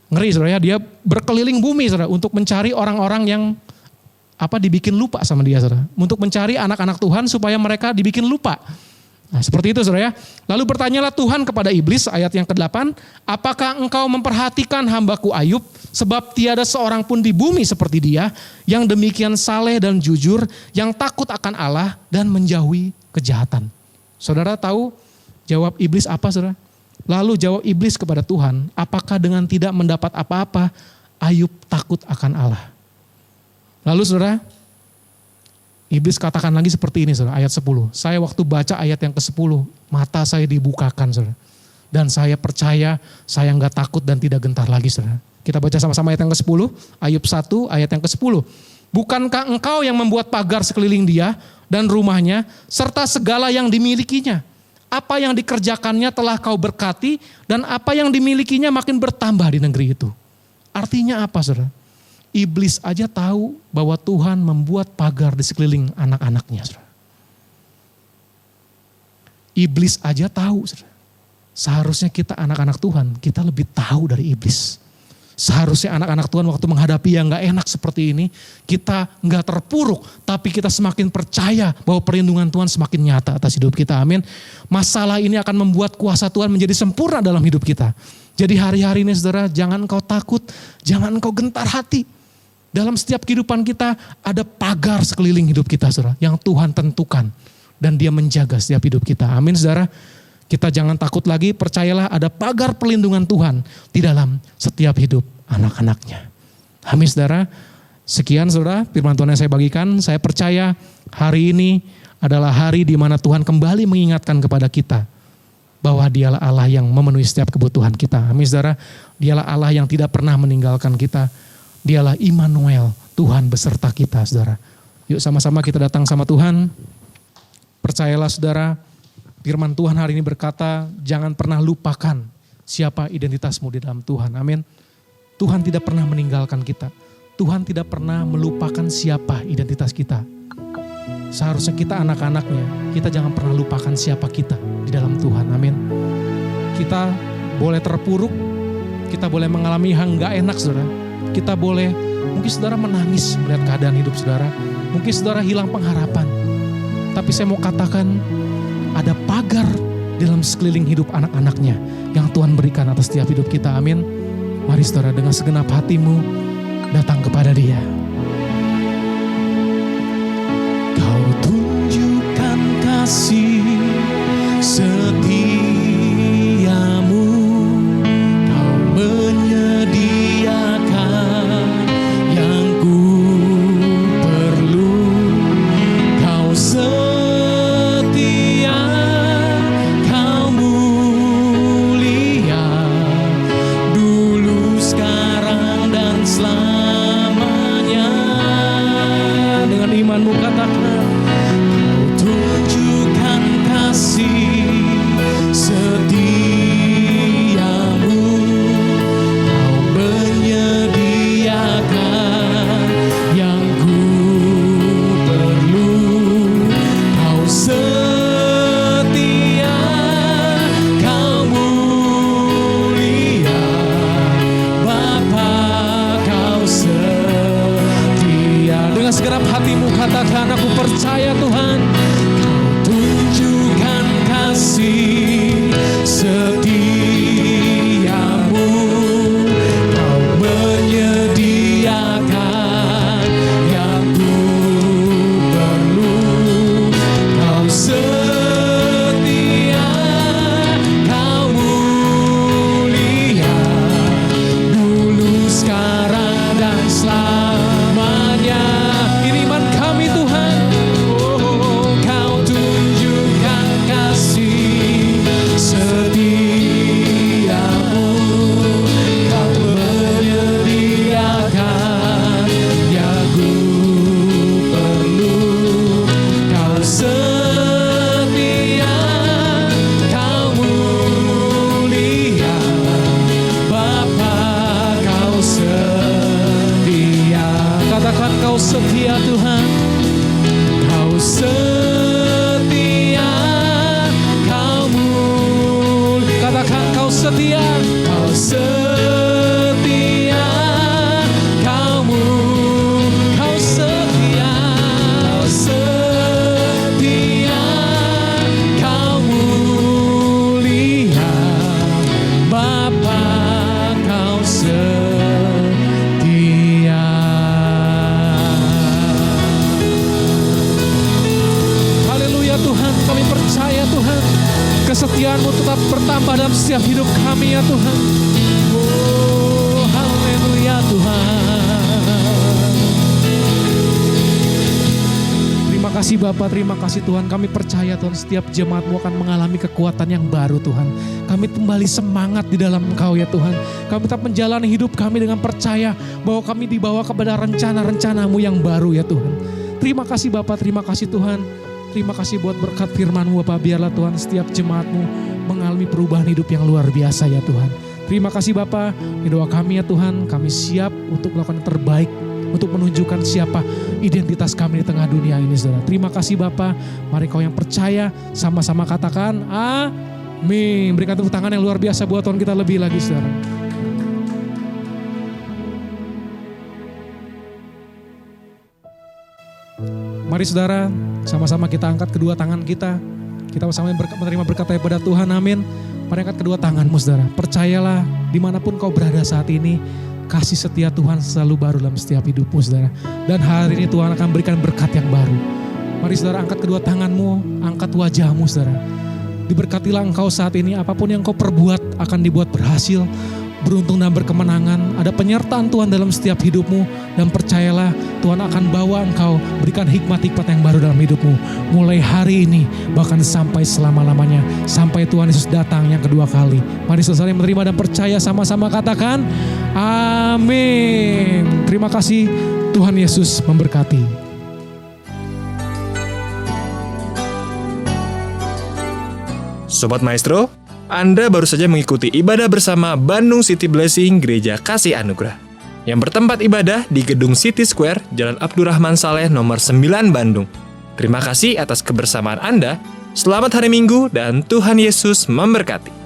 ngeri, saudara ya. Dia berkeliling bumi, saudara, untuk mencari orang-orang yang dibikin lupa sama dia, saudara. Untuk mencari anak-anak Tuhan supaya mereka dibikin lupa. Nah, seperti itu, saudara ya. Lalu bertanyalah Tuhan kepada iblis, ayat yang ke-8, apakah engkau memperhatikan hambaku Ayub, sebab tiada seorang pun di bumi seperti dia, yang demikian saleh dan jujur, yang takut akan Allah dan menjauhi kejahatan. Saudara tahu jawab iblis apa, saudara? Lalu jawab iblis kepada Tuhan, apakah dengan tidak mendapat apa-apa, Ayub takut akan Allah? Lalu saudara, iblis katakan lagi seperti ini, saudara, ayat 10. Saya waktu baca ayat yang ke-10, mata saya dibukakan, saudara. Dan saya percaya, saya enggak takut dan tidak gentar lagi, saudara. Kita baca sama-sama ayat yang ke-10, Ayub 1 ayat yang ke-10. Bukankah engkau yang membuat pagar sekeliling dia dan rumahnya, serta segala yang dimilikinya? Apa yang dikerjakannya telah kau berkati, dan apa yang dimilikinya makin bertambah di negeri itu. Artinya apa, saudara? Iblis aja tahu bahwa Tuhan membuat pagar di sekeliling anak-anaknya, saudara. Iblis aja tahu, saudara. Seharusnya kita anak-anak Tuhan, kita lebih tahu dari iblis. Seharusnya anak-anak Tuhan waktu menghadapi yang gak enak seperti ini, kita gak terpuruk, tapi kita semakin percaya bahwa perlindungan Tuhan semakin nyata atas hidup kita. Amin. Masalah ini akan membuat kuasa Tuhan menjadi sempurna dalam hidup kita. Jadi hari-hari ini, saudara, jangan kau takut, jangan kau gentar hati. Dalam setiap kehidupan kita ada pagar sekeliling hidup kita, saudara, yang Tuhan tentukan. Dan dia menjaga setiap hidup kita. Amin, saudara. Kita jangan takut lagi, percayalah ada pagar perlindungan Tuhan di dalam setiap hidup anak-anaknya. Amin, saudara. Sekian, saudara, firman Tuhan yang saya bagikan. Saya percaya hari ini adalah hari di mana Tuhan kembali mengingatkan kepada kita bahwa dialah Allah yang memenuhi setiap kebutuhan kita. Amin, saudara. Dialah Allah yang tidak pernah meninggalkan kita. Dialah Immanuel, Tuhan beserta kita, saudara. Yuk sama-sama kita datang sama Tuhan. Percayalah, saudara, firman Tuhan hari ini berkata, jangan pernah lupakan siapa identitasmu di dalam Tuhan. Amin. Tuhan tidak pernah meninggalkan kita. Tuhan tidak pernah melupakan siapa identitas kita. Seharusnya kita anak-anaknya, kita jangan pernah lupakan siapa kita di dalam Tuhan. Amin. Kita boleh terpuruk, kita boleh mengalami yang gak enak, saudara. Kita boleh, mungkin saudara menangis melihat keadaan hidup saudara. Mungkin saudara hilang pengharapan. Tapi saya mau katakan, ada pagar dalam sekeliling hidup anak-anaknya yang Tuhan berikan atas setiap hidup kita. Amin. Mari saudara dengan segenap hatimu datang kepada Dia. Kau tunjukkan kasih setiamu, Kau menyediakan yang ku perlu. Kau setia, Kau mulia, dulu, sekarang, dan selamanya. Dengan imanmu katakan, Kau tunjukkan kasih setiamu, Kau menyediakan yang ku perlu. Kau setia, Kau mulia, Bapa, Kau setia. Dengan segenap hatimu katakan, aku percaya Tuhan. Kau tunjukkan kasih setiamu, Kau menyediakan yang ku perlu. Kau setia, Kau mulia, dulu, sekarang, dan selamanya. Ini iman kami Tuhan. Oh, Kau tunjukkan kasih setiamu, Kau menyediakan yang ku perlu. Kau setia, Kau mulia, Bapa, Kau setia. Katakan, Kau setia Tuhan. Kau setia, Kau mulia. Katakan, Kau setia. Kau setia, Kau mulia. Kau setia, Kau setia, Kau mulia, Bapa, Kau setia. Haleluya Tuhan, kami percaya Tuhan, kesetiaan-Mu tetap bertambah dalam setiap hidup kami ya Tuhan. Oh, haleluya Tuhan. Terima kasih Bapa, terima kasih Tuhan. Kami percaya Tuhan, setiap jemaat-Mu akan mengalami kekuatan yang baru Tuhan. Kami kembali semangat di dalam Engkau ya Tuhan. Kami tetap menjalani hidup kami dengan percaya bahwa kami dibawa kepada rencana-rencana-Mu yang baru ya Tuhan. Terima kasih Bapa, terima kasih Tuhan. Terima kasih buat berkat firman-Mu Bapa. Biarlah Tuhan setiap jemaat-Mu mengalami perubahan hidup yang luar biasa ya Tuhan. Terima kasih Bapa. Ini doa kami ya Tuhan. Kami siap untuk melakukan yang terbaik, untuk menunjukkan siapa identitas kami di tengah dunia ini saudara. Terima kasih Bapa. Mari kau yang percaya sama-sama katakan amin. Berikan tepuk tangan yang luar biasa buat Tuhan kita lebih lagi saudara. Mari saudara, sama-sama kita angkat kedua tangan kita. Kita bersama menerima berkat daripada Tuhan, amin. Mari angkat kedua tanganmu saudara. Percayalah dimanapun kau berada saat ini, kasih setia Tuhan selalu baru dalam setiap hidupmu saudara. Dan hari ini Tuhan akan berikan berkat yang baru. Mari saudara angkat kedua tanganmu, angkat wajahmu saudara. Diberkatilah engkau saat ini, apapun yang kau perbuat akan dibuat berhasil, beruntung dan berkemenangan. Ada penyertaan Tuhan dalam setiap hidupmu. Dan percayalah Tuhan akan bawa engkau, berikan hikmat-hikmat yang baru dalam hidupmu. Mulai hari ini bahkan sampai selama-lamanya. Sampai Tuhan Yesus datang yang kedua kali. Mari saudara yang menerima dan percaya sama-sama katakan amin. Terima kasih, Tuhan Yesus memberkati. Sobat Maestro, Anda baru saja mengikuti ibadah bersama Bandung City Blessing Gereja Kasih Anugerah yang bertempat ibadah di Gedung City Square, Jalan Abdurrahman Saleh nomor 9 Bandung. Terima kasih atas kebersamaan Anda. Selamat hari Minggu dan Tuhan Yesus memberkati.